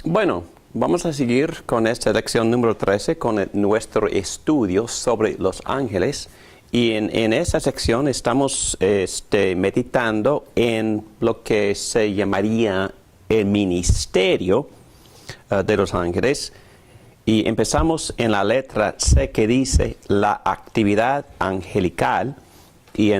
Bueno, vamos a seguir con esta lección número 13 con nuestro estudio sobre los ángeles. Y en esta sección estamos meditando en lo que se llamaría el ministerio de los ángeles. Y empezamos en la letra C, que dice la actividad angelical. Y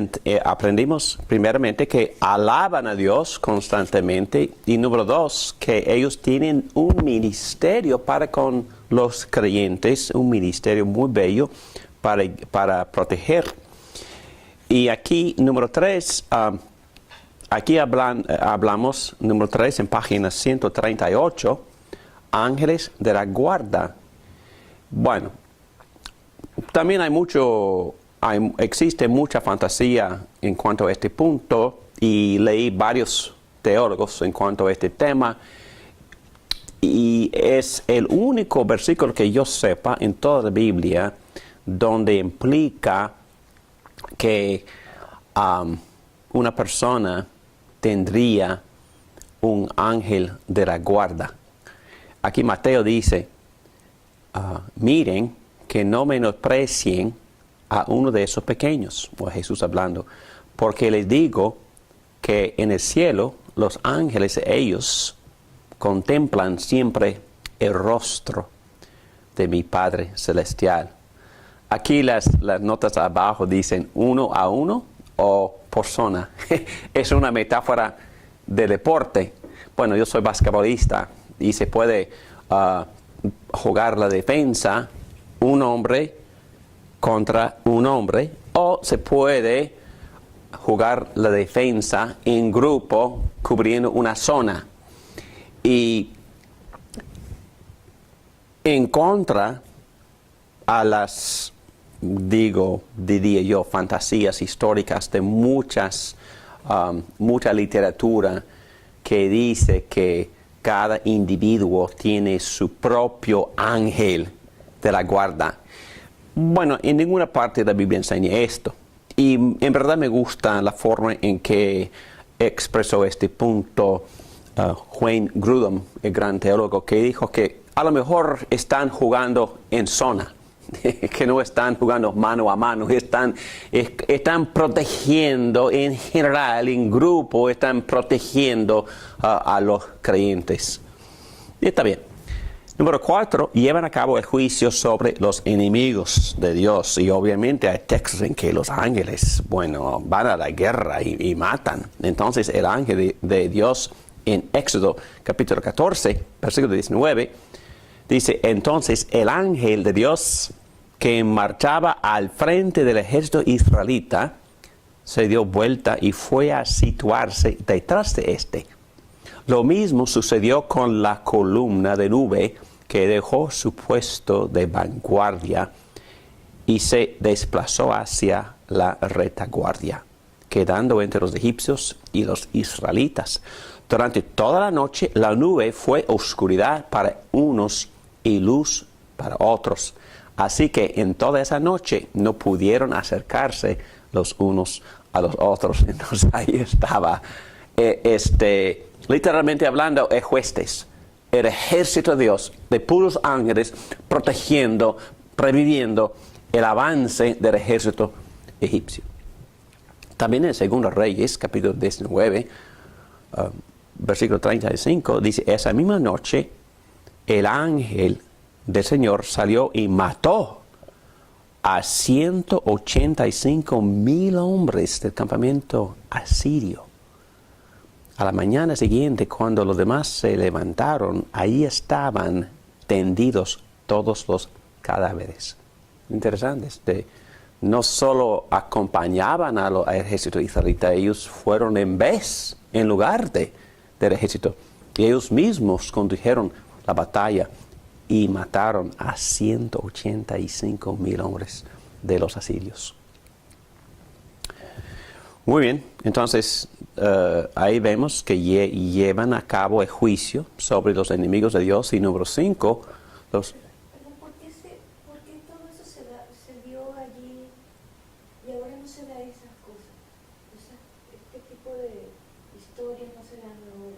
aprendimos primeramente que alaban a Dios constantemente. Y número 2, que ellos tienen un ministerio para con los creyentes, un ministerio muy bello para proteger. Y aquí, número 3, aquí hablamos, número 3, en página 138, ángeles de la guarda. Bueno, también existe mucha fantasía en cuanto a este punto, y leí varios teólogos en cuanto a este tema, y es el único versículo que yo sepa en toda la Biblia donde implica que una persona tendría un ángel de la guarda. Aquí Mateo dice, miren que no menosprecien a uno de esos pequeños, o Jesús hablando, porque les digo que en el cielo los ángeles, ellos contemplan siempre el rostro de mi Padre Celestial. Aquí las notas abajo dicen uno a uno o persona. Es una metáfora de deporte. Bueno, yo soy basquetbolista y se puede jugar la defensa un hombre contra un hombre, o se puede jugar la defensa en grupo cubriendo una zona. Y en contra a las, diría yo, fantasías históricas de mucha literatura que dice que cada individuo tiene su propio ángel de la guarda. Bueno, en ninguna parte de la Biblia enseña esto. Y en verdad me gusta la forma en que expresó este punto Wayne Grudem, el gran teólogo, que dijo que a lo mejor están jugando en zona, que no están jugando mano a mano, están protegiendo en general, en grupo, están protegiendo a los creyentes. Y está bien. Número 4, llevan a cabo el juicio sobre los enemigos de Dios. Y obviamente hay textos en que los ángeles, bueno, van a la guerra y matan. Entonces el ángel de Dios en Éxodo capítulo 14, versículo 19, dice, entonces el ángel de Dios que marchaba al frente del ejército israelita se dio vuelta y fue a situarse detrás de este. Lo mismo sucedió con la columna de nube que dejó su puesto de vanguardia y se desplazó hacia la retaguardia, quedando entre los egipcios y los israelitas. Durante toda la noche la nube fue oscuridad para unos y luz para otros. Así que en toda esa noche no pudieron acercarse los unos a los otros. Entonces ahí estaba, literalmente hablando, huestes, el ejército de Dios, de puros ángeles, protegiendo, previendo el avance del ejército egipcio. También en 2 Reyes, capítulo 19, versículo 35, dice, esa misma noche el ángel del Señor salió y mató a 185,000 hombres del campamento asirio. A la mañana siguiente, cuando los demás se levantaron, ahí estaban tendidos todos los cadáveres. Interesante. No solo acompañaban al ejército israelita, ellos fueron en lugar del ejército. Y ellos mismos condujeron la batalla y mataron a 185,000 hombres de los asirios. Muy bien, entonces ahí vemos que llevan a cabo el juicio sobre los enemigos de Dios. Y número 5, los... Pero ¿por qué todo eso se dio allí y ahora no se da esas cosas? O sea, este tipo de historias no se dan ahora.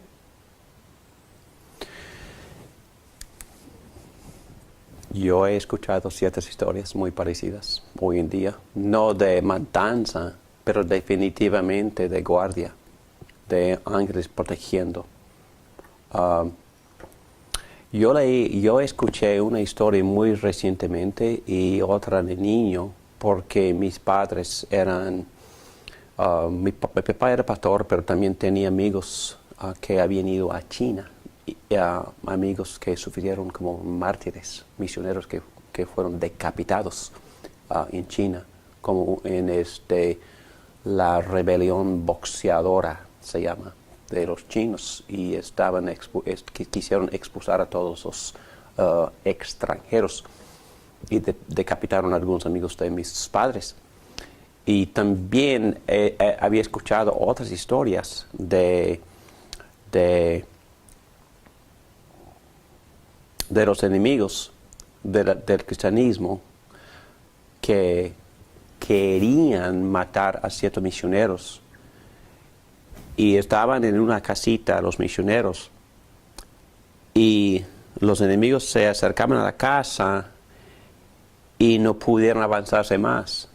Yo he escuchado ciertas historias muy parecidas hoy en día, no de matanza, pero definitivamente de guardia, de ángeles protegiendo. Ah, yo escuché una historia muy recientemente y otra de niño, porque mis padres eran, mi papá era pastor, pero también tenía amigos que habían ido a China, y, amigos que sufrieron como mártires, misioneros que fueron decapitados en China, como en la rebelión boxeadora se llama, de los chinos, y quisieron expulsar a todos los extranjeros y decapitaron a algunos amigos de mis padres. Y también había escuchado otras historias de los enemigos del cristianismo que querían matar a ciertos misioneros y estaban en una casita los misioneros y los enemigos se acercaban a la casa y no pudieron avanzarse más.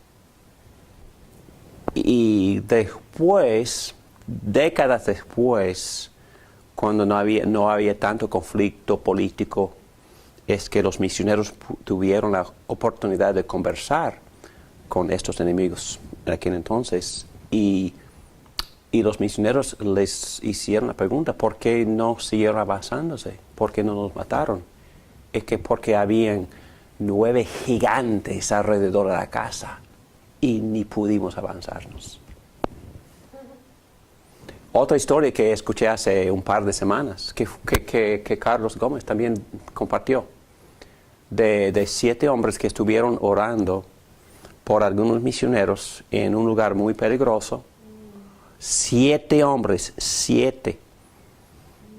Y después, décadas después, cuando no había tanto conflicto político, es que los misioneros tuvieron la oportunidad de conversar con estos enemigos en aquel entonces. Y los misioneros les hicieron la pregunta, ¿por qué no siguieron avanzándose? ¿Por qué no nos mataron? Es que porque habían 9 gigantes alrededor de la casa y ni pudimos avanzarnos. Otra historia que escuché hace un par de semanas, que Carlos Gómez también compartió, de 7 hombres que estuvieron orando por algunos misioneros en un lugar muy peligroso. 7 hombres, 7.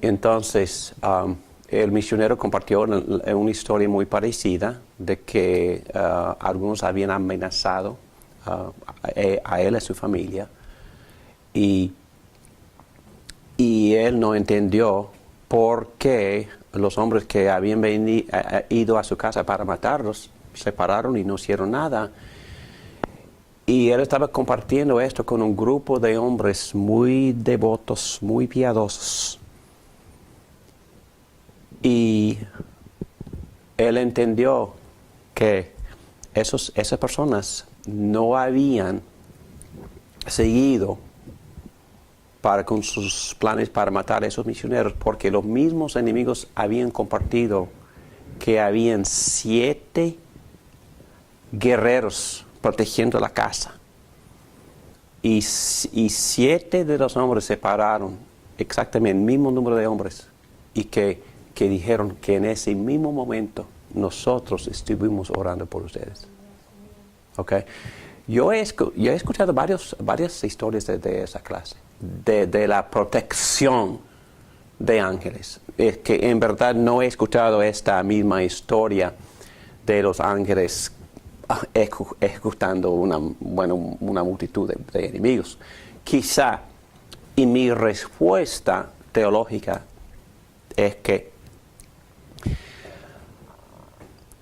Entonces, el misionero compartió una historia muy parecida de que algunos habían amenazado a él y a su familia. Y él no entendió por qué los hombres que habían ido a su casa para matarlos se pararon y no hicieron nada. Y él estaba compartiendo esto con un grupo de hombres muy devotos, muy piadosos. Y él entendió que esas personas no habían seguido con sus planes para matar a esos misioneros, porque los mismos enemigos habían compartido que habían 7 guerreros protegiendo la casa. Y 7 de los hombres se pararon, exactamente el mismo número de hombres, y que dijeron que en ese mismo momento nosotros estuvimos orando por ustedes. ¿Okay? Yo he escuchado varias historias de esa clase, de la protección de ángeles. Es que en verdad no he escuchado esta misma historia de los ángeles ejecutando una multitud de enemigos. Quizá, y mi respuesta teológica es que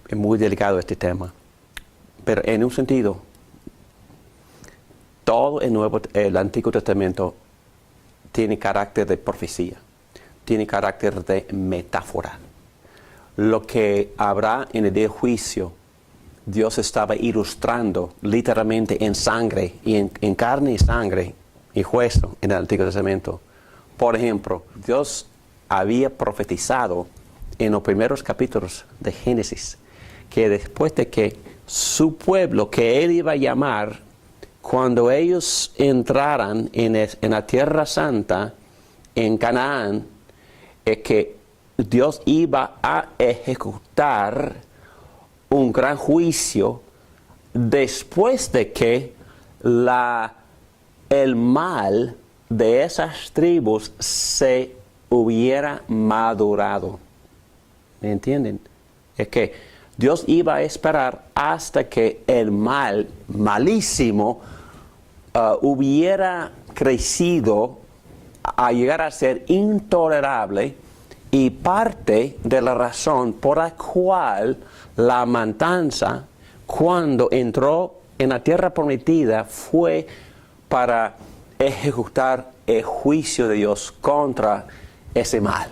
es muy delicado este tema, pero en un sentido, todo el Antiguo Testamento tiene carácter de profecía, tiene carácter de metáfora. Lo que habrá en el día del juicio, Dios estaba ilustrando literalmente en sangre, y en carne y sangre y hueso en el Antiguo Testamento. Por ejemplo, Dios había profetizado en los primeros capítulos de Génesis que después de que su pueblo, que Él iba a llamar, cuando ellos entraran en la Tierra Santa, en Canaán, es que Dios iba a ejecutar un gran juicio después de que la el mal de esas tribus se hubiera madurado. ¿Me entienden? Es que Dios iba a esperar hasta que el mal malísimo hubiera crecido a llegar a ser intolerable, y parte de la razón por la cual la matanza, cuando entró en la tierra prometida, fue para ejecutar el juicio de Dios contra ese mal.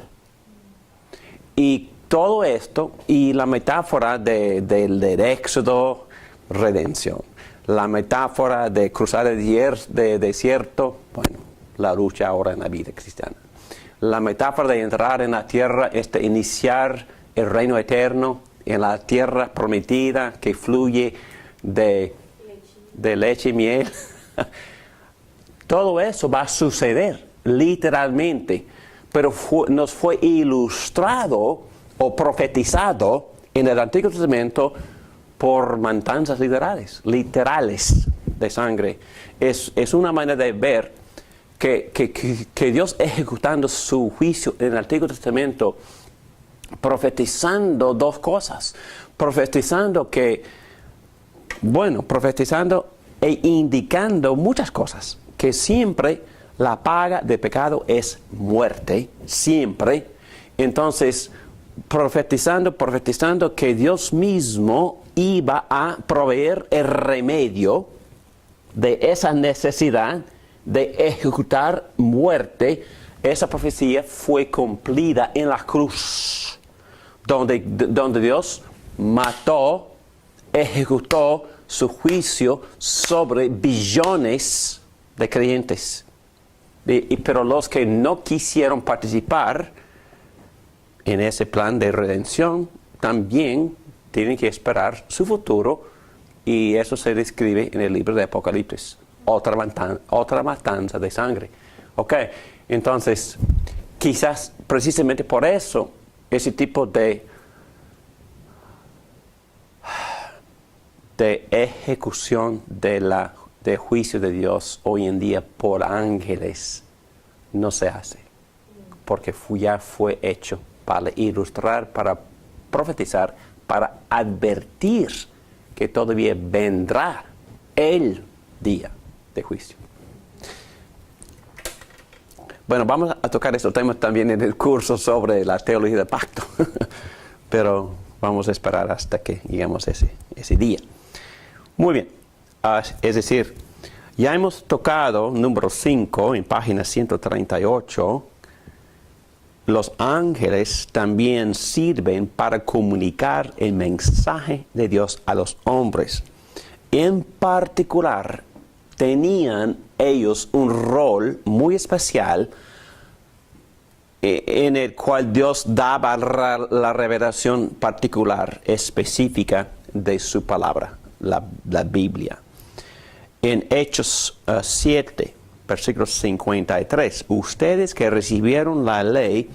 Y todo esto, y la metáfora del éxodo, redención. La metáfora de cruzar el desierto, bueno, la lucha ahora en la vida cristiana. La metáfora de entrar en la tierra, iniciar el reino eterno en la tierra prometida que fluye de leche y miel. Todo eso va a suceder literalmente, pero nos fue ilustrado o profetizado en el Antiguo Testamento por matanzas literales de sangre. Es una manera de ver que Dios ejecutando su juicio en el Antiguo Testamento, profetizando dos cosas. Profetizando e indicando muchas cosas. Que siempre la paga de pecado es muerte, siempre. Entonces, profetizando que Dios mismo iba a proveer el remedio de esa necesidad de ejecutar muerte. Esa profecía fue cumplida en la cruz, donde Dios mató, ejecutó su juicio sobre billones de creyentes. Pero los que no quisieron participar en ese plan de redención también tienen que esperar su futuro, y eso se describe en el libro de Apocalipsis. Otra matanza de sangre. Ok, entonces, quizás precisamente por eso, ese tipo de ejecución de juicio de Dios hoy en día por ángeles no se hace, porque ya fue hecho para ilustrar, para profetizar, para advertir que todavía vendrá el día de juicio. Bueno, vamos a tocar estos temas también en el curso sobre la teología del pacto, pero vamos a esperar hasta que lleguemos a ese día. Muy bien, es decir, ya hemos tocado número 5 en página 138. Los ángeles también sirven para comunicar el mensaje de Dios a los hombres. En particular, tenían ellos un rol muy especial en el cual Dios daba la revelación particular, específica de su palabra, la Biblia. En Hechos 7, versículo 53, ustedes que recibieron la ley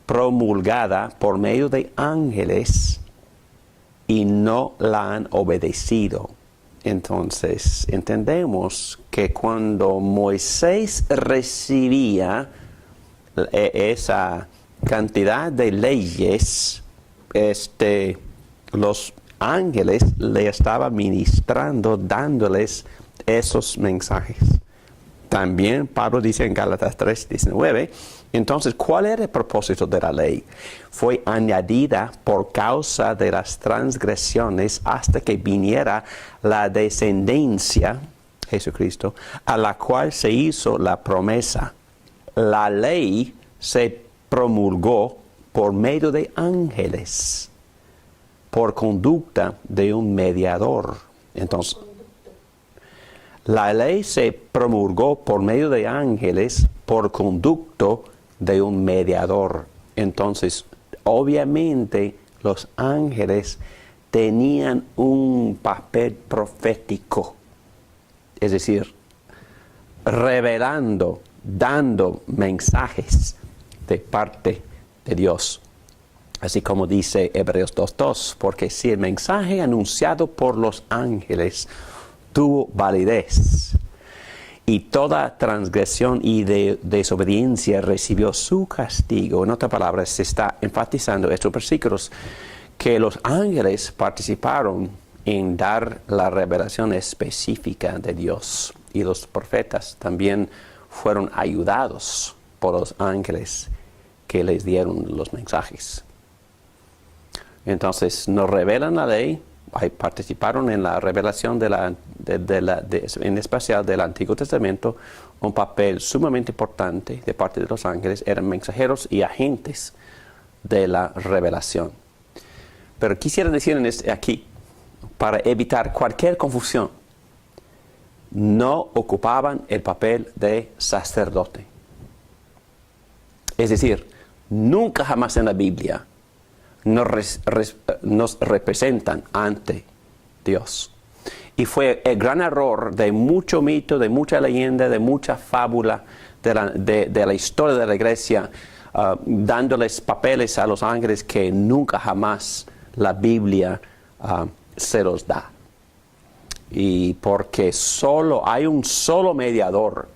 promulgada por medio de ángeles y no la han obedecido. Entonces, entendemos que cuando Moisés recibía esa cantidad de leyes, los ángeles le estaban ministrando, dándoles esos mensajes. También Pablo dice en Gálatas 3:19, entonces, ¿cuál era el propósito de la ley? Fue añadida por causa de las transgresiones hasta que viniera la descendencia, Jesucristo, a la cual se hizo la promesa. La ley se promulgó por medio de ángeles, por conducta de un mediador. Entonces, la ley se promulgó por medio de ángeles, por conducto de un mediador. Entonces, obviamente, los ángeles tenían un papel profético, es decir, revelando, dando mensajes de parte de Dios. Así como dice Hebreos 2:2, porque si el mensaje anunciado por los ángeles tuvo validez y toda transgresión y desobediencia recibió su castigo. En otras palabras, se está enfatizando estos versículos que los ángeles participaron en dar la revelación específica de Dios, y los profetas también fueron ayudados por los ángeles que les dieron los mensajes. Entonces nos revelan la ley, participaron en la revelación en especial del Antiguo Testamento, un papel sumamente importante de parte de los ángeles. Eran mensajeros y agentes de la revelación. Pero quisiera decir aquí, para evitar cualquier confusión, no ocupaban el papel de sacerdote. Es decir, nunca jamás en la Biblia nos representan ante Dios. Y fue el gran error de mucho mito, de mucha leyenda, de mucha fábula de la historia de la iglesia, dándoles papeles a los ángeles que nunca jamás la Biblia se los da. Y porque hay un solo mediador.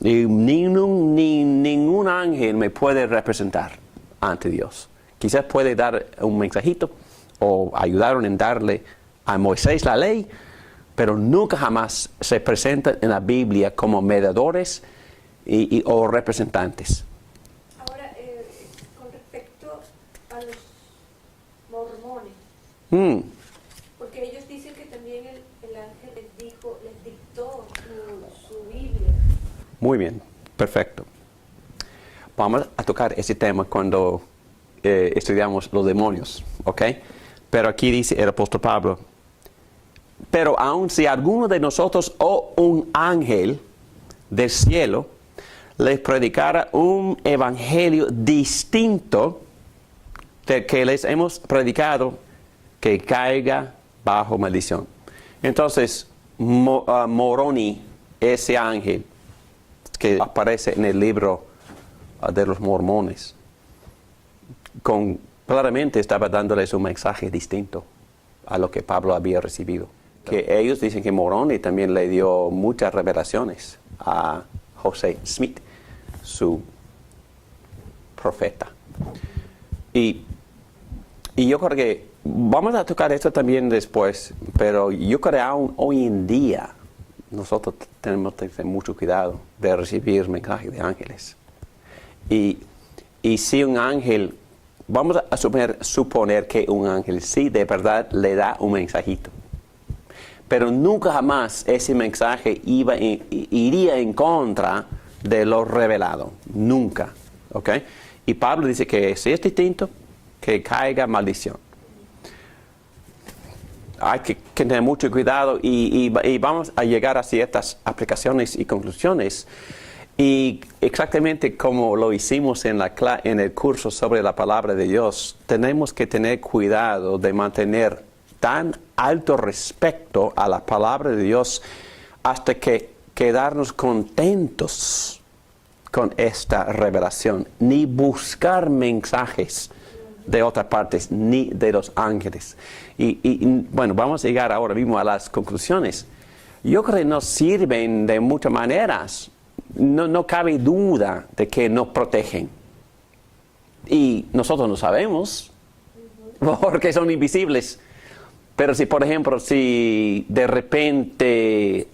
Y ningún ángel me puede representar ante Dios. Quizás puede dar un mensajito o ayudaron en darle a Moisés la ley, pero nunca jamás se presentan en la Biblia como mediadores o representantes. Ahora, con respecto a los mormones, porque ellos dicen que también el ángel les dictó su Biblia. Muy bien, perfecto. Vamos a tocar ese tema cuando estudiamos los demonios, ¿ok? Pero aquí dice el apóstol Pablo: pero aun si alguno de nosotros o un ángel del cielo les predicara un evangelio distinto del que les hemos predicado, que caiga bajo maldición. Entonces, Moroni, ese ángel que aparece en el libro de los mormones, claramente estaba dándoles un mensaje distinto a lo que Pablo había recibido. Que ellos dicen que Moroni también le dio muchas revelaciones a José Smith, su profeta. Y yo creo que vamos a tocar esto también después, pero yo creo que aún hoy en día nosotros tenemos que tener mucho cuidado de recibir mensajes de ángeles. Y si un ángel, vamos a suponer que un ángel sí de verdad le da un mensajito, pero nunca jamás ese mensaje iría en contra de lo revelado, nunca, ¿ok? Y Pablo dice que si es distinto, que caiga maldición. Hay que tener mucho cuidado y vamos a llegar a ciertas aplicaciones y conclusiones. Y exactamente como lo hicimos en el curso sobre la palabra de Dios, tenemos que tener cuidado de mantener tan alto respeto a la palabra de Dios hasta que quedarnos contentos con esta revelación, ni buscar mensajes de otras partes, ni de los ángeles. Bueno, vamos a llegar ahora mismo a las conclusiones. Yo creo que nos sirven de muchas maneras. No cabe duda de que nos protegen. Y nosotros no sabemos, porque son invisibles. Pero si, por ejemplo, si de repente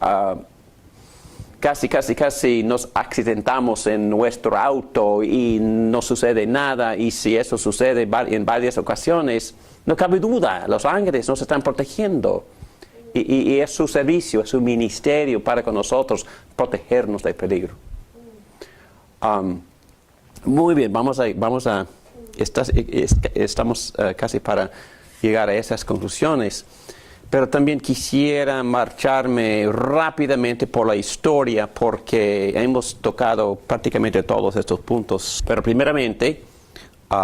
casi nos accidentamos en nuestro auto y no sucede nada, y si eso sucede en varias ocasiones, no cabe duda, los ángeles nos están protegiendo. Y es su servicio, es su ministerio para con nosotros protegernos del peligro. Muy bien, estamos casi para llegar a esas conclusiones, pero también quisiera marcharme rápidamente por la historia porque hemos tocado prácticamente todos estos puntos. Pero primeramente,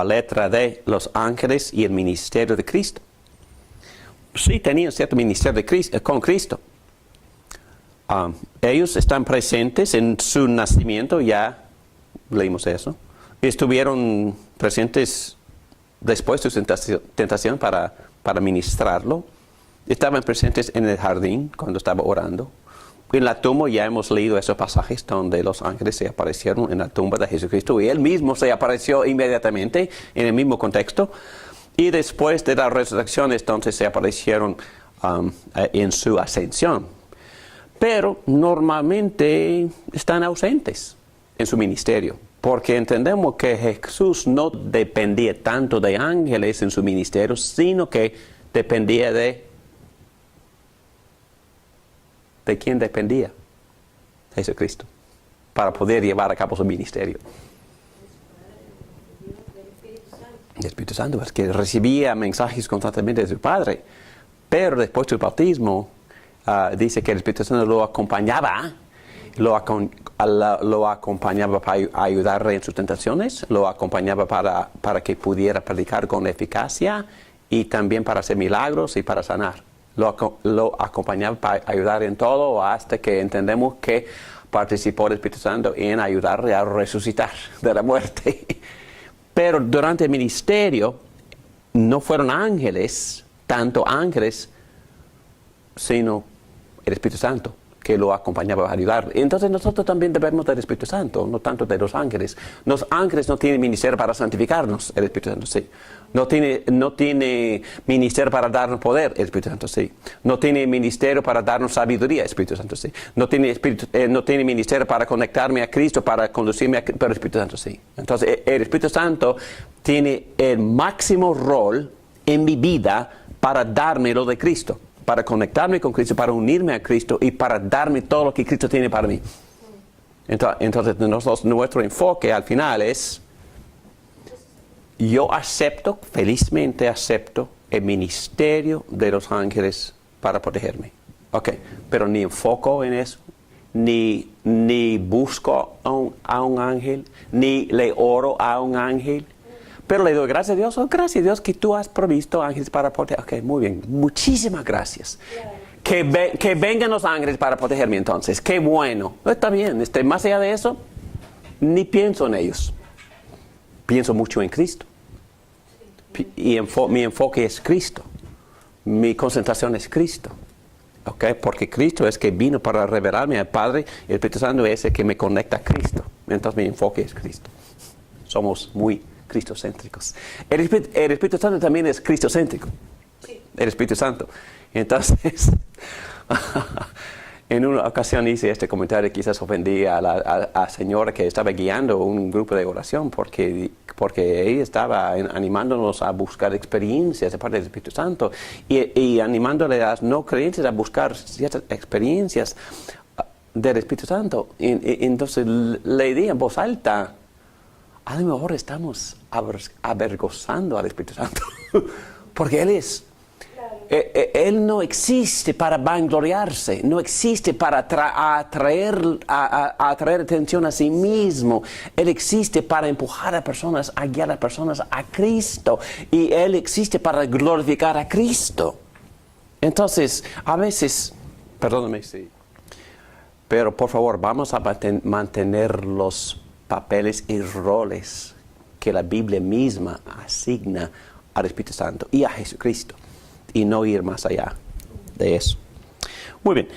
letra D, los ángeles y el ministerio de Cristo. Sí, tenían cierto ministerio con Cristo. Ellos están presentes en su nacimiento, ya leímos eso. Estuvieron presentes después de su tentación para ministrarlo. Estaban presentes en el jardín cuando estaba orando. En la tumba ya hemos leído esos pasajes donde los ángeles se aparecieron en la tumba de Jesucristo y Él mismo se apareció inmediatamente en el mismo contexto. Y después de la resurrección, entonces se aparecieron en su ascensión. Pero normalmente están ausentes en su ministerio, porque entendemos que Jesús no dependía tanto de ángeles en su ministerio, sino que dependía ¿de quién dependía? Jesucristo, para poder llevar a cabo su ministerio. El Espíritu Santo, es que recibía mensajes constantemente de su Padre, pero después de su bautismo, dice que el Espíritu Santo lo acompañaba, lo acompañaba para ayudarle en sus tentaciones, lo acompañaba para que pudiera predicar con eficacia y también para hacer milagros y para sanar. Lo acompañaba para ayudar en todo hasta que entendemos que participó el Espíritu Santo en ayudarle a resucitar de la muerte. Pero durante el ministerio no fueron ángeles, tanto ángeles, sino el Espíritu Santo que lo acompañaba a ayudar. Entonces nosotros también debemos del Espíritu Santo, no tanto de los ángeles. Los ángeles no tienen ministerio para santificarnos, el Espíritu Santo sí. No tiene ministerio para darnos poder, el Espíritu Santo sí. No tiene ministerio para darnos sabiduría, el Espíritu Santo sí. No tiene ministerio para conectarme a Cristo, para conducirme pero el Espíritu Santo sí. Entonces el Espíritu Santo tiene el máximo rol en mi vida para darme lo de Cristo, para conectarme con Cristo, para unirme a Cristo y para darme todo lo que Cristo tiene para mí. Entonces nuestro enfoque al final es, yo felizmente acepto el ministerio de los ángeles para protegerme. Ok, pero ni enfoco en eso, ni busco a un ángel, ni le oro a un ángel. Pero le doy gracias a Dios. Oh, gracias a Dios que tú has provisto ángeles para proteger. Ok, muy bien. Muchísimas gracias. Claro. Que vengan los ángeles para protegerme entonces. Qué bueno. Está bien. Más allá de eso, ni pienso en ellos. Pienso mucho en Cristo. Y mi enfoque es Cristo. Mi concentración es Cristo. Ok, porque Cristo es que vino para revelarme al Padre. Y el Espíritu Santo es el que me conecta a Cristo. Entonces mi enfoque es Cristo. Somos muy cristocéntricos. El Espíritu Santo también es cristocéntrico. Sí. El Espíritu Santo. Entonces, en una ocasión hice este comentario, quizás ofendí a la señora que estaba guiando un grupo de oración, porque ella estaba animándonos a buscar experiencias de parte del Espíritu Santo y animándole a los no creyentes a buscar ciertas experiencias del Espíritu Santo. Entonces le di en voz alta, a lo mejor estamos avergonzando al Espíritu Santo, porque Él no existe para vangloriarse, no existe para atraer atención a sí mismo. Él existe para empujar a personas, a guiar a personas a Cristo, y Él existe para glorificar a Cristo. Entonces, a veces, perdóname, sí, pero por favor, vamos a mantener los papeles y roles que la Biblia misma asigna al Espíritu Santo y a Jesucristo, y no ir más allá de eso. Muy bien.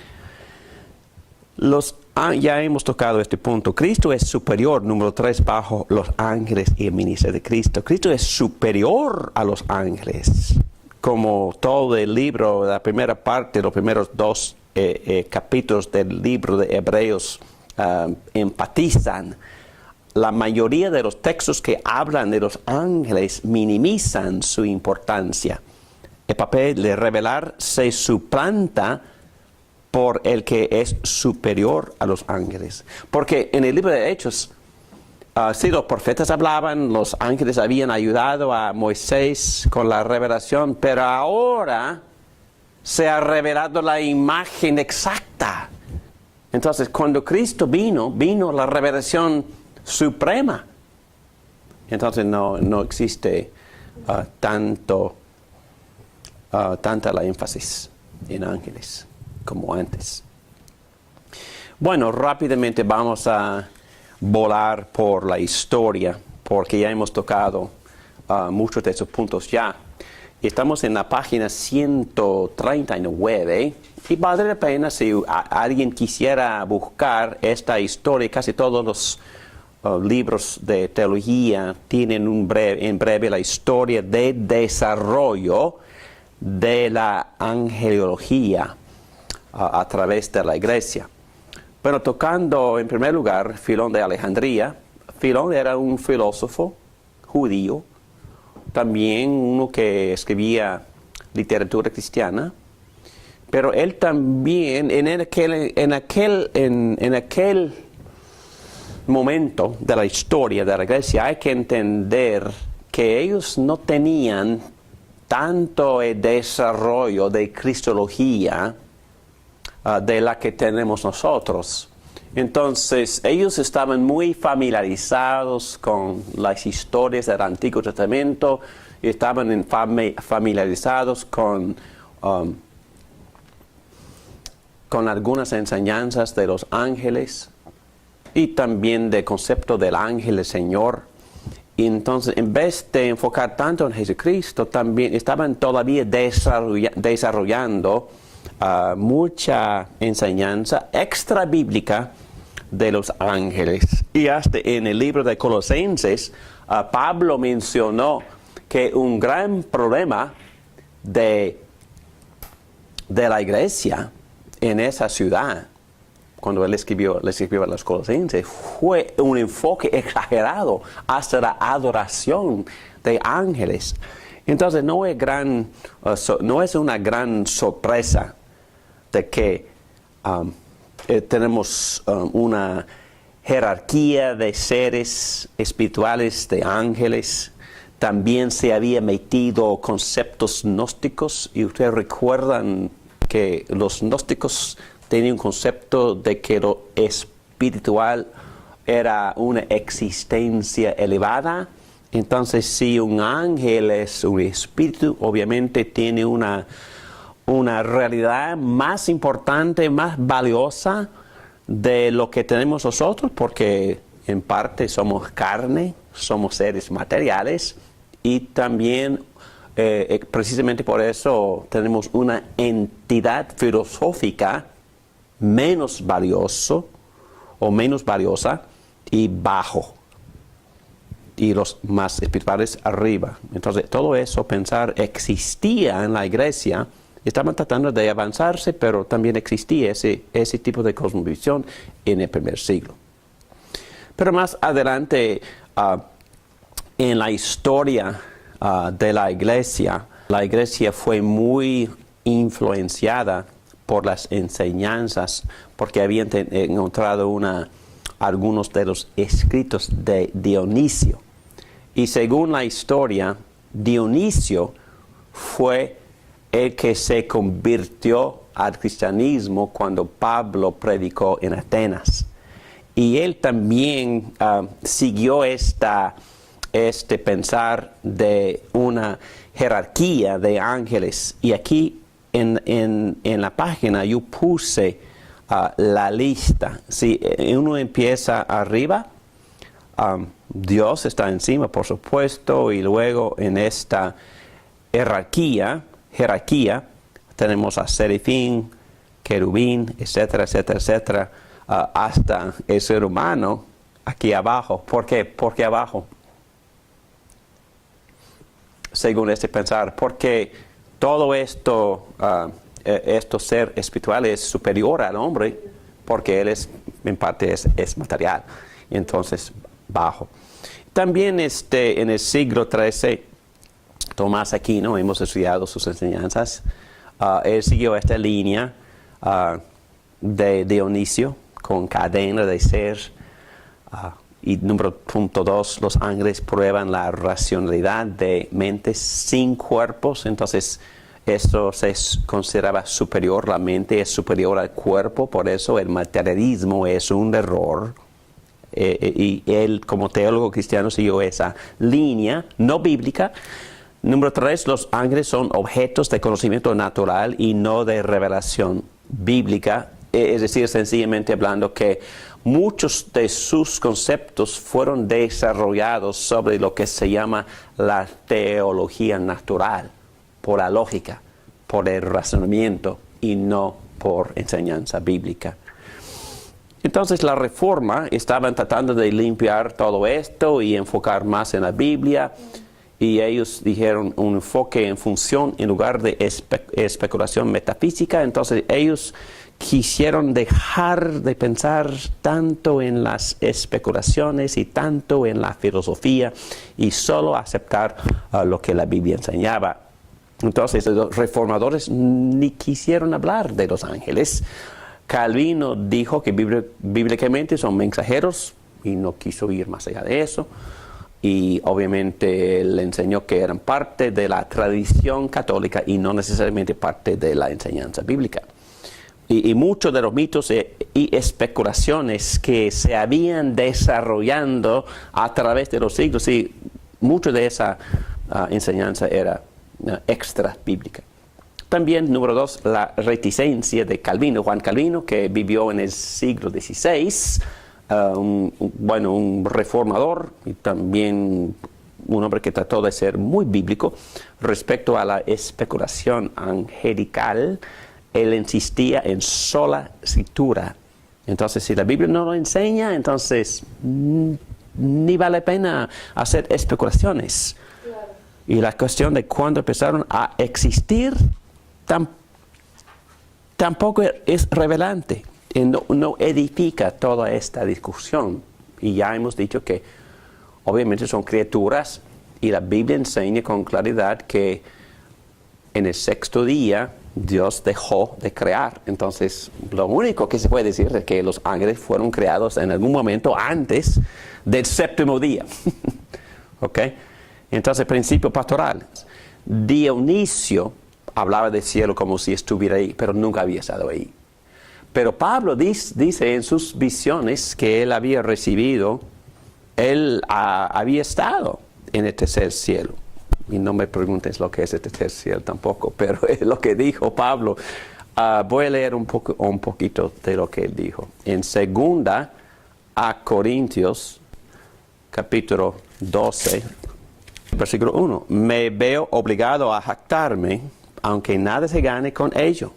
Ya hemos tocado este punto. Cristo es superior, número 3, bajo los ángeles y el ministerio de Cristo. Cristo es superior a los ángeles. Como todo el libro, la primera parte, los primeros 2 capítulos del libro de Hebreos enfatizan. La mayoría de los textos que hablan de los ángeles minimizan su importancia. El papel de revelar se suplanta por el que es superior a los ángeles. Porque en el libro de Hechos, sí, los profetas hablaban, los ángeles habían ayudado a Moisés con la revelación, pero ahora se ha revelado la imagen exacta. Entonces, cuando Cristo vino la revelación suprema. Entonces no existe tanta la énfasis en ángeles como antes. Bueno, rápidamente vamos a volar por la historia, porque ya hemos tocado muchos de esos puntos ya. Estamos en la página 139 y vale la pena si alguien quisiera buscar esta historia. Casi todos los libros de teología tienen en breve la historia de desarrollo de la angelología a través de la iglesia. Pero tocando en primer lugar Filón de Alejandría. Filón era un filósofo judío, también uno que escribía literatura cristiana, pero él también en aquel momento de la historia de la iglesia hay que entender que ellos no tenían tanto el desarrollo de cristología de la que tenemos nosotros. Entonces, ellos estaban muy familiarizados con las historias del Antiguo Testamento, y estaban familiarizados con algunas enseñanzas de los ángeles y también del concepto del ángel del Señor. Y entonces, en vez de enfocar tanto en Jesucristo, también estaban todavía desarrollando mucha enseñanza extra bíblica de los ángeles. Y hasta en el libro de Colosenses, Pablo mencionó que un gran problema de la iglesia en esa ciudad, cuando él le escribió a los Colosenses, fue un enfoque exagerado hasta la adoración de ángeles. Entonces no es una gran sorpresa de que tenemos una jerarquía de seres espirituales, de ángeles. También se había metido conceptos gnósticos, y ustedes recuerdan que los gnósticos tenían un concepto de que lo espiritual era una existencia elevada. Entonces, si un ángel es un espíritu, obviamente tiene una realidad más importante, más valiosa de lo que tenemos nosotros, porque en parte somos carne, somos seres materiales, y también precisamente por eso tenemos una entidad filosófica menos valiosa y bajo, y los más espirituales arriba. Entonces, todo eso, pensar, existía en la iglesia. Estaban tratando de avanzarse, pero también existía ese tipo de cosmovisión en el primer siglo. Pero más adelante, en la historia de la iglesia fue muy influenciada por las enseñanzas, porque habían encontrado algunos de los escritos de Dionisio. Y según la historia, Dionisio fue el que se convirtió al cristianismo cuando Pablo predicó en Atenas. Y él también siguió este pensar de una jerarquía de ángeles. Y aquí en la página yo puse la lista. Si uno empieza arriba, Dios está encima, por supuesto, y luego en esta jerarquía tenemos a serafín, querubín, etcétera, etcétera, etcétera, hasta el ser humano aquí abajo. ¿Por qué? Porque abajo, según este pensar, porque todo esto, ser espiritual es superior al hombre, porque él en parte es material, entonces bajo. También en el siglo XIII, Tomás Aquino, hemos estudiado sus enseñanzas, él siguió esta línea de Dionisio, con cadena de ser, y número punto 2, los ángeles prueban la racionalidad de mentes sin cuerpos. Entonces esto se consideraba superior, la mente es superior al cuerpo, por eso el materialismo es un error. Y él, como teólogo cristiano, siguió esa línea no bíblica. Número 3, los ángeles son objetos de conocimiento natural y no de revelación bíblica. Es decir, sencillamente hablando que muchos de sus conceptos fueron desarrollados sobre lo que se llama la teología natural. por la lógica, por el razonamiento y no por enseñanza bíblica. Entonces la Reforma estaban tratando de limpiar todo esto y enfocar más en la Biblia, y ellos dijeron un enfoque en función en lugar de especulación metafísica. Entonces ellos quisieron dejar de pensar tanto en las especulaciones y tanto en la filosofía y solo aceptar lo que la Biblia enseñaba. Entonces los reformadores ni quisieron hablar de los ángeles. Calvino dijo que bíblicamente son mensajeros y no quiso ir más allá de eso. Y obviamente él enseñó que eran parte de la tradición católica y no necesariamente parte de la enseñanza bíblica. Y muchos de los mitos y especulaciones que se habían desarrollando a través de los siglos, sí, mucho de esa enseñanza era extra bíblica. También, número 2, la reticencia de Calvino, Juan Calvino, que vivió en el siglo XVI, un reformador y también un hombre que trató de ser muy bíblico respecto a la especulación angelical. Él insistía en sola escritura. Entonces, si la Biblia no lo enseña, entonces ni vale la pena hacer especulaciones. Claro. Y la cuestión de cuándo empezaron a existir tampoco es relevante. Y no edifica toda esta discusión. Y ya hemos dicho que obviamente son criaturas y la Biblia enseña con claridad que en el sexto día Dios dejó de crear. Entonces, lo único que se puede decir es que los ángeles fueron creados en algún momento antes del séptimo día. ¿Ok? Entonces, principio pastoral. Dionisio hablaba del cielo como si estuviera ahí, pero nunca había estado ahí. Pero Pablo dice en sus visiones que él había recibido, él había estado en el tercer cielo. Y no me preguntes lo que es el tercer cielo tampoco, pero es lo que dijo Pablo. Voy a leer un poquito de lo que él dijo. En 2 Corintios, capítulo 12, versículo 1. Me veo obligado a jactarme, aunque nada se gane con ello.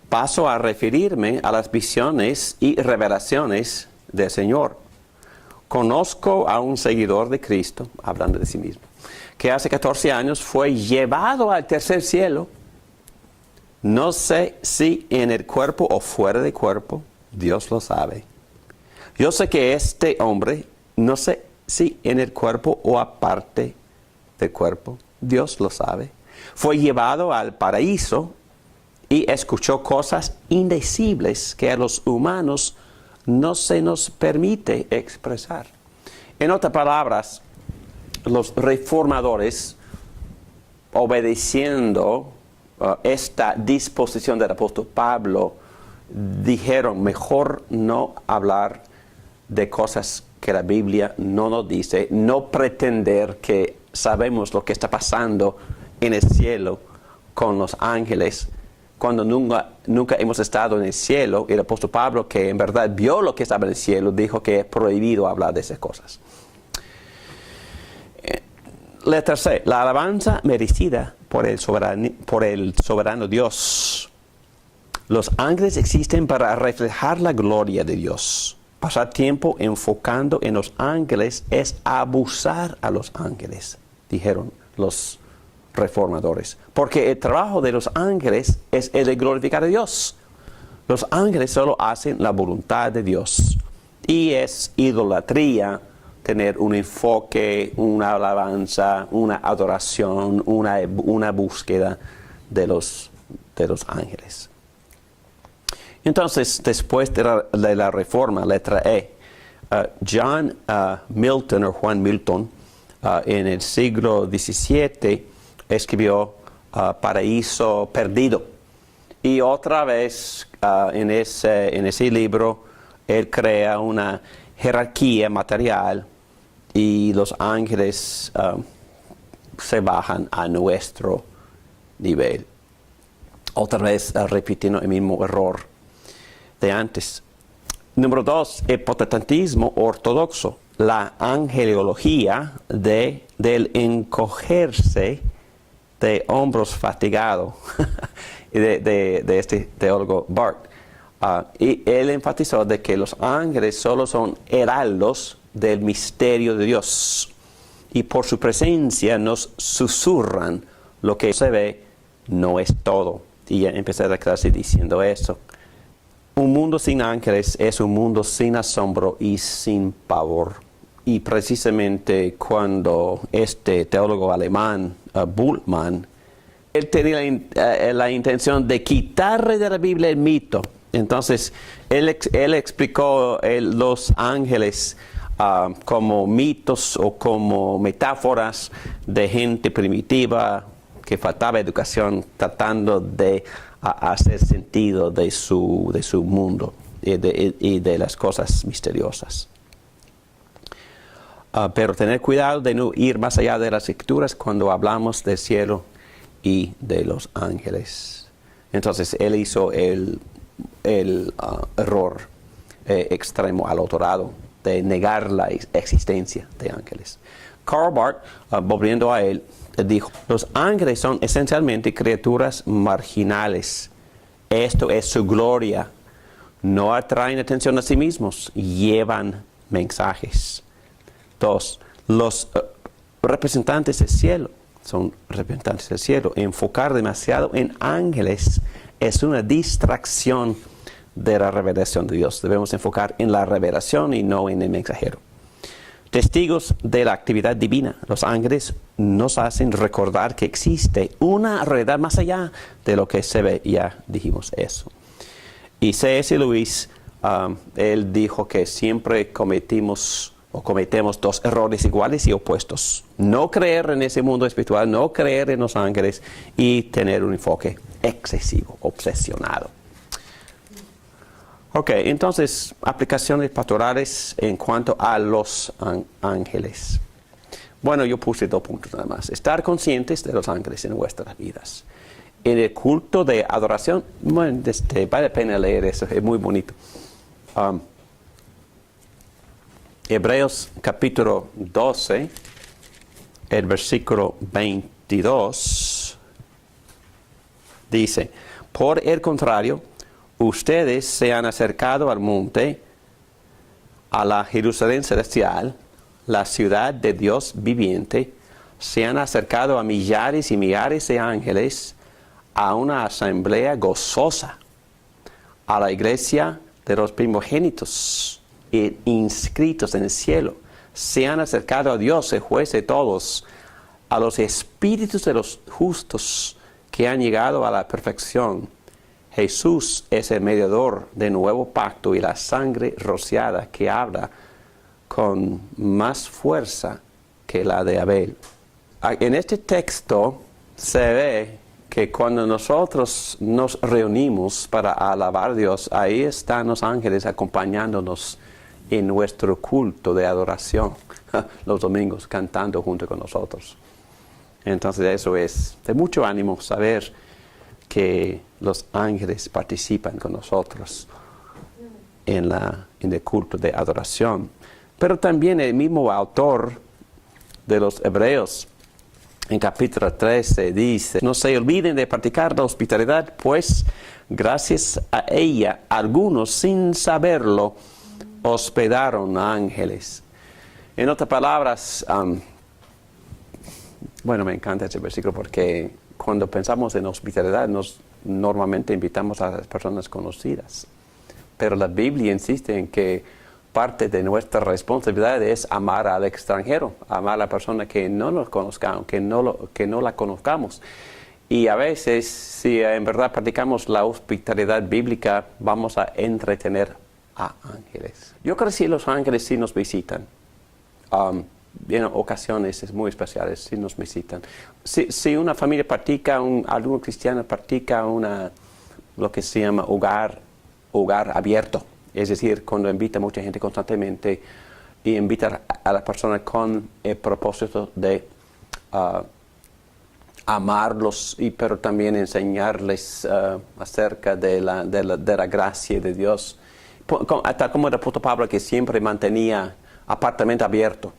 Paso a referirme a las visiones y revelaciones del Señor. Conozco a un seguidor de Cristo, hablando de sí mismo, que hace 14 años fue llevado al tercer cielo. No sé si en el cuerpo o fuera del cuerpo, Dios lo sabe. Yo sé que este hombre, no sé si en el cuerpo o aparte del cuerpo, Dios lo sabe. Fue llevado al paraíso y escuchó cosas indecibles que a los humanos no se nos permite expresar. En otras palabras, los reformadores, obedeciendo esta disposición del apóstol Pablo, dijeron, mejor no hablar de cosas que la Biblia no nos dice, no pretender que sabemos lo que está pasando en el cielo con los ángeles, cuando nunca hemos estado en el cielo. El apóstol Pablo, que en verdad vio lo que estaba en el cielo, dijo que es prohibido hablar de esas cosas. Letra C. La alabanza merecida por el soberano Dios. Los ángeles existen para reflejar la gloria de Dios. Pasar tiempo enfocando en los ángeles es abusar a los ángeles, dijeron los reformadores. Porque el trabajo de los ángeles es el de glorificar a Dios. Los ángeles solo hacen la voluntad de Dios. Y es idolatría tener un enfoque, una alabanza, una adoración, una búsqueda de los ángeles. Entonces, después de la Reforma, letra E, John Milton o Juan Milton, en el siglo XVII, escribió Paraíso Perdido. Y otra vez, en ese libro, él crea una jerarquía material y los ángeles se bajan a nuestro nivel. Otra vez repitiendo el mismo error de antes. Número 2, el protestantismo ortodoxo. La angeliología del encogerse de hombros fatigado de este teólogo Barth. Y él enfatizó de que los ángeles solo son heraldos del misterio de Dios. Y por su presencia nos susurran lo que se ve no es todo. Y empecé la clase diciendo eso. Un mundo sin ángeles es un mundo sin asombro y sin pavor. Y precisamente cuando este teólogo alemán, Bultmann, él tenía la intención de quitarle de la Biblia el mito. Entonces, él explicó los ángeles como mitos o como metáforas de gente primitiva que faltaba educación, tratando de hacer sentido de su mundo y de las cosas misteriosas. Pero tener cuidado de no ir más allá de las escrituras cuando hablamos del cielo y de los ángeles. Entonces, él hizo el error extremo al otro lado de negar la existencia de ángeles. Karl Barth, volviendo a él, dijo: los ángeles son esencialmente criaturas marginales. Esto es su gloria. No atraen atención a sí mismos, llevan mensajes. 2. Los representantes del cielo son representantes del cielo. Enfocar demasiado en ángeles es una distracción de la revelación de Dios. Debemos enfocar en la revelación y no en el mensajero. Testigos de la actividad divina. Los ángeles nos hacen recordar que existe una realidad más allá de lo que se ve. Ya dijimos eso. Y C.S. Lewis, él dijo que siempre cometemos dos errores iguales y opuestos. No creer en ese mundo espiritual, no creer en los ángeles y tener un enfoque excesivo, obsesionado. Ok, entonces, aplicaciones pastorales en cuanto a los ángeles. Bueno, yo puse 2 puntos nada más. Estar conscientes de los ángeles en nuestras vidas. En el culto de adoración, bueno, vale la pena leer eso, es muy bonito. Hebreos capítulo 12, el versículo 22, dice: por el contrario, ustedes se han acercado al monte, a la Jerusalén celestial, la ciudad de Dios viviente, se han acercado a millares y millares de ángeles, a una asamblea gozosa, a la iglesia de los primogénitos inscritos en el cielo. Se han acercado a Dios, el juez de todos, a los espíritus de los justos que han llegado a la perfección. Jesús es el mediador del nuevo pacto y la sangre rociada que habla con más fuerza que la de Abel. En este texto se ve que cuando nosotros nos reunimos para alabar a Dios, ahí están los ángeles acompañándonos en nuestro culto de adoración, los domingos, cantando junto con nosotros. Entonces eso es de mucho ánimo saber que los ángeles participan con nosotros en el culto de adoración. Pero también el mismo autor de los Hebreos, en capítulo 13, dice: no se olviden de practicar la hospitalidad, pues gracias a ella algunos, sin saberlo, hospedaron ángeles. En otras palabras, bueno, me encanta ese versículo porque cuando pensamos en hospitalidad, normalmente invitamos a las personas conocidas. Pero la Biblia insiste en que parte de nuestra responsabilidad es amar al extranjero, amar a la persona que no nos conozcamos, que no la conozcamos. Y a veces, si en verdad practicamos la hospitalidad bíblica, vamos a entretener a ángeles. Yo creo que sí, los ángeles sí nos visitan. En ocasiones muy especiales sí nos visitan. Si una familia practica, algún cristiano practica lo que se llama hogar abierto, es decir, cuando invita a mucha gente constantemente y invita a la persona con el propósito de amarlos, pero también enseñarles acerca de la gracia de Dios. Tal como el apóstol Pablo, que siempre mantenía apartamento abierto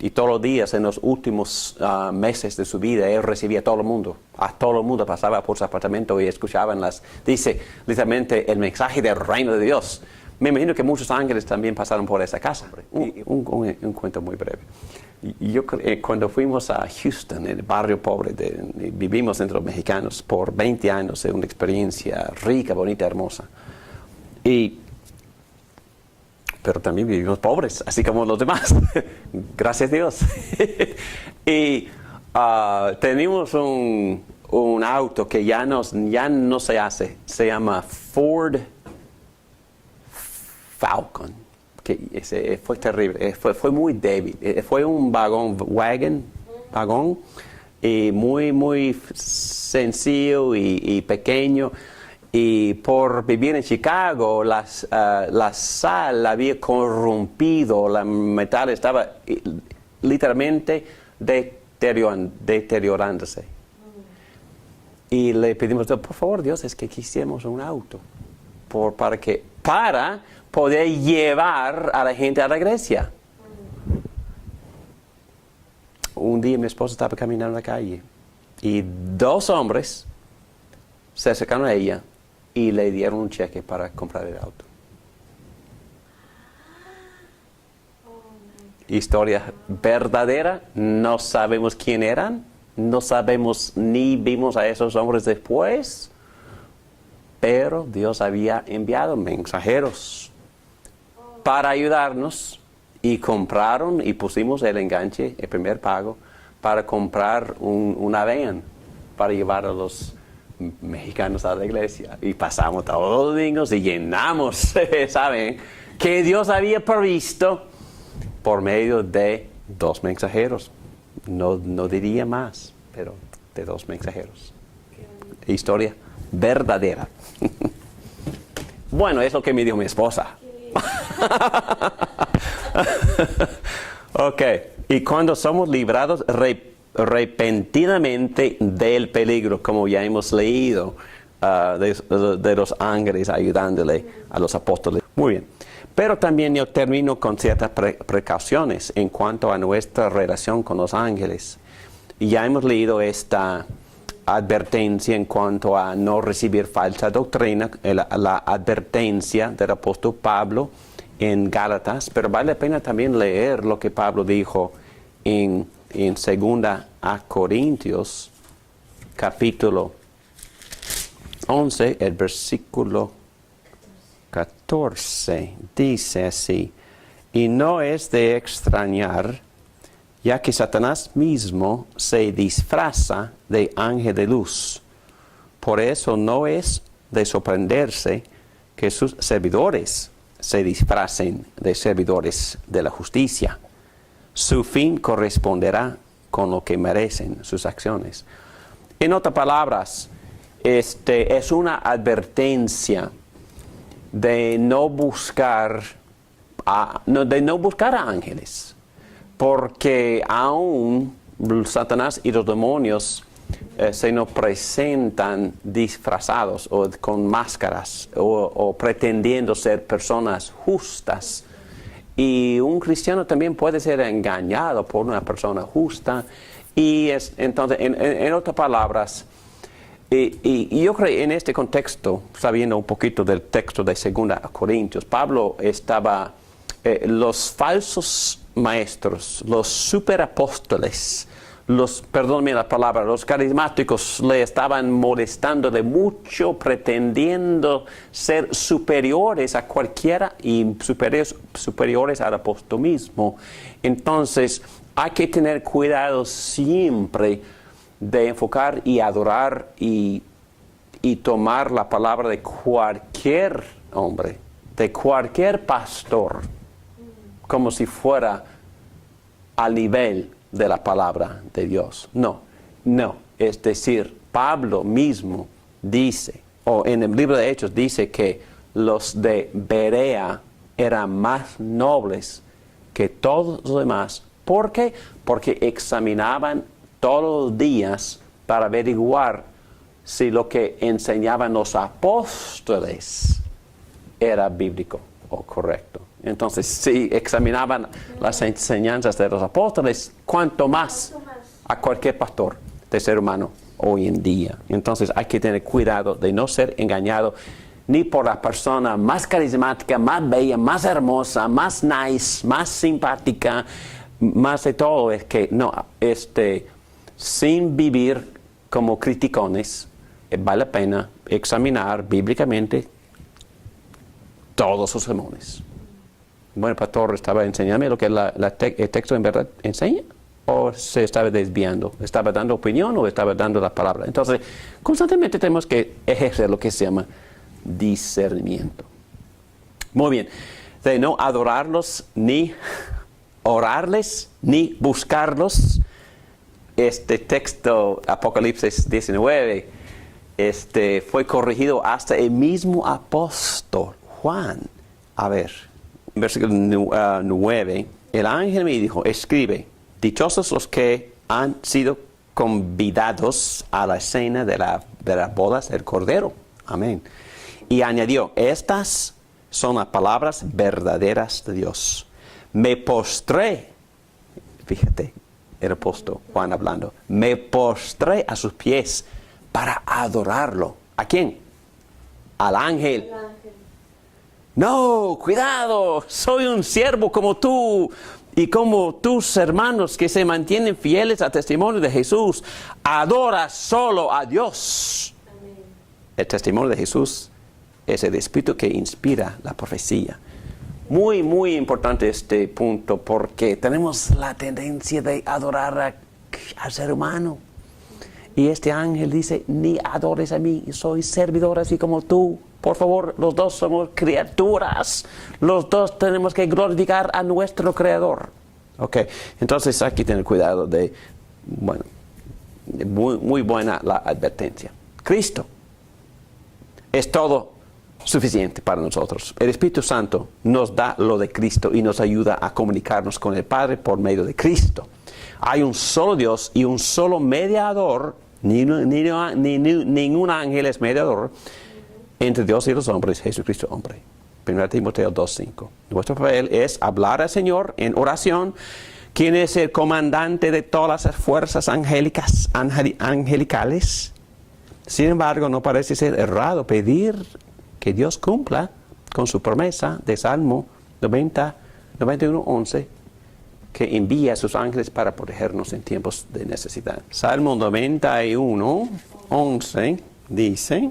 Y todos los días, en los últimos meses de su vida, él recibía a todo el mundo. A todo el mundo pasaba por su apartamento y escuchaban dice literalmente, el mensaje del reino de Dios. Me imagino que muchos ángeles también pasaron por esa casa. Un cuento muy breve. Cuando fuimos a Houston, el barrio pobre, vivimos entre los mexicanos por 20 años, una experiencia rica, bonita, hermosa. Pero también vivimos pobres, así como los demás. Gracias a Dios. Y tenemos un auto que ya no se hace. Se llama Ford Falcon. Que fue terrible. Fue muy débil. Fue un vagón, y muy sencillo y pequeño. Y por vivir en Chicago, la sal había corrompido, la metal estaba literalmente deteriorándose. Y le pedimos, por favor, Dios, es que quisiéramos un auto para poder llevar a la gente a la iglesia. Un día mi esposa estaba caminando en la calle y 2 hombres se acercaron a ella y le dieron un cheque para comprar el auto. Historia verdadera, no sabemos quién eran, no sabemos ni vimos a esos hombres después, pero Dios había enviado mensajeros para ayudarnos y compraron y pusimos el enganche, el primer pago, para comprar una van para llevar a los mexicanos a la iglesia. Y pasamos todos los domingos y llenamos, ¿saben? Que Dios había provisto por medio de 2 mensajeros. No diría más, pero de 2 mensajeros. Historia verdadera. Bueno, es lo que me dijo mi esposa. Ok, y cuando somos librados repentinamente del peligro, como ya hemos leído, de los ángeles ayudándole a los apóstoles. Muy bien, pero también yo termino con ciertas precauciones en cuanto a nuestra relación con los ángeles. Ya hemos leído esta advertencia en cuanto a no recibir falsa doctrina, la advertencia del apóstol Pablo en Gálatas, pero vale la pena también leer lo que Pablo dijo en 2 Corintios, capítulo 11, el versículo 14, dice así: y no es de extrañar, ya que Satanás mismo se disfraza de ángel de luz. Por eso no es de sorprenderse que sus servidores se disfracen de servidores de la justicia. Su fin corresponderá con lo que merecen sus acciones. En otras palabras, es una advertencia de no buscar a ángeles, porque aún Satanás y los demonios se nos presentan disfrazados o con máscaras o pretendiendo ser personas justas. Y un cristiano también puede ser engañado por una persona justa. Y entonces, en otras palabras, y yo creo en este contexto, sabiendo un poquito del texto de 2 Corintios, Pablo estaba, los falsos maestros, los superapóstoles, los carismáticos le estaban molestándole mucho, pretendiendo ser superiores a cualquiera y superiores al apóstol mismo. Entonces, hay que tener cuidado siempre de enfocar y adorar y tomar la palabra de cualquier hombre, de cualquier pastor, como si fuera al nivel de la palabra de Dios. No. Es decir, Pablo mismo dice, o en el libro de Hechos dice que los de Berea eran más nobles que todos los demás. ¿Por qué? Porque examinaban todos los días para averiguar si lo que enseñaban los apóstoles era bíblico o correcto. Entonces, si examinaban las enseñanzas de los apóstoles, cuanto más a cualquier pastor de ser humano hoy en día. Entonces, hay que tener cuidado de no ser engañado ni por la persona más carismática, más bella, más hermosa, más nice, más simpática, más de todo. Es que no, sin vivir como criticones, vale la pena examinar bíblicamente todos sus sermones. Bueno, el pastor estaba enseñándome lo que el texto en verdad enseña, o se estaba desviando, estaba dando opinión o estaba dando la palabra. Entonces, constantemente tenemos que ejercer lo que se llama discernimiento. Muy bien, de no adorarlos, ni orarles, ni buscarlos. Este texto, Apocalipsis 19, fue corregido hasta el mismo apóstol Juan. A ver, versículo 9, el ángel me dijo, escribe, dichosos los que han sido convidados a la cena de las bodas del Cordero. Amén. Y añadió, estas son las palabras verdaderas de Dios. Me postré, fíjate, el apóstol Juan hablando, me postré a sus pies para adorarlo. ¿A quién? Al ángel. El ángel. No, cuidado, soy un siervo como tú y como tus hermanos que se mantienen fieles al testimonio de Jesús. Adora solo a Dios. Amén. El testimonio de Jesús es el espíritu que inspira la profecía. Muy, muy importante este punto porque tenemos la tendencia de adorar al ser humano. Y este ángel dice, ni adores a mí, soy servidor así como tú. Por favor, los dos somos criaturas. Los dos tenemos que glorificar a nuestro Creador. Ok, entonces hay que tener cuidado de, bueno, muy buena la advertencia. Cristo es todo suficiente para nosotros. El Espíritu Santo nos da lo de Cristo y nos ayuda a comunicarnos con el Padre por medio de Cristo. Hay un solo Dios y un solo mediador, ningún ángel es mediador, entre Dios y los hombres, Jesucristo hombre. 1 Timoteo 2:5. Nuestro papel es hablar al Señor en oración, quien es el comandante de todas las fuerzas angelicales. Sin embargo, no parece ser errado pedir que Dios cumpla con su promesa de Salmo 91:11, que envía a sus ángeles para protegernos en tiempos de necesidad. Salmo 91:11 dice,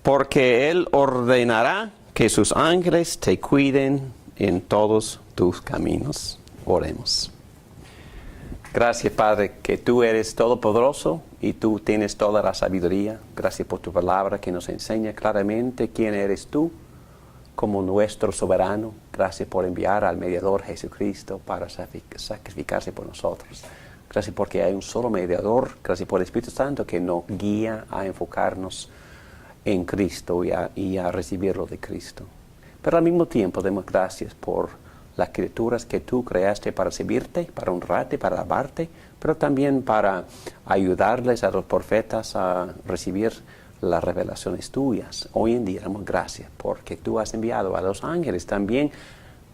porque Él ordenará que sus ángeles te cuiden en todos tus caminos. Oremos. Gracias, Padre, que tú eres todopoderoso y tú tienes toda la sabiduría. Gracias por tu palabra que nos enseña claramente quién eres tú como nuestro soberano. Gracias por enviar al mediador Jesucristo para sacrificarse por nosotros. Gracias porque hay un solo mediador. Gracias por el Espíritu Santo que nos guía a enfocarnos en Cristo y a recibirlo de Cristo. Pero al mismo tiempo demos gracias por las criaturas que tú creaste para servirte, para honrarte, para alabarte, pero también para ayudarles a los profetas a recibir las revelaciones tuyas. Hoy en día damos gracias porque tú has enviado a los ángeles también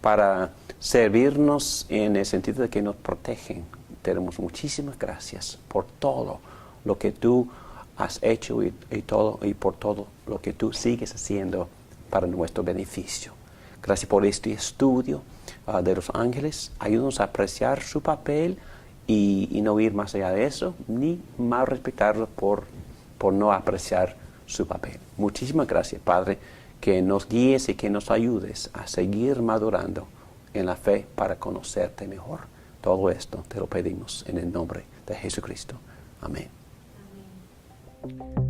para servirnos en el sentido de que nos protegen. Te damos muchísimas gracias por todo lo que tú has hecho y por todo lo que tú sigues haciendo para nuestro beneficio. Gracias por este estudio de los ángeles. Ayúdanos a apreciar su papel y no ir más allá de eso, ni mal respetarlo por no apreciar su papel. Muchísimas gracias, Padre, que nos guíes y que nos ayudes a seguir madurando en la fe para conocerte mejor. Todo esto te lo pedimos en el nombre de Jesucristo. Amén. Amén.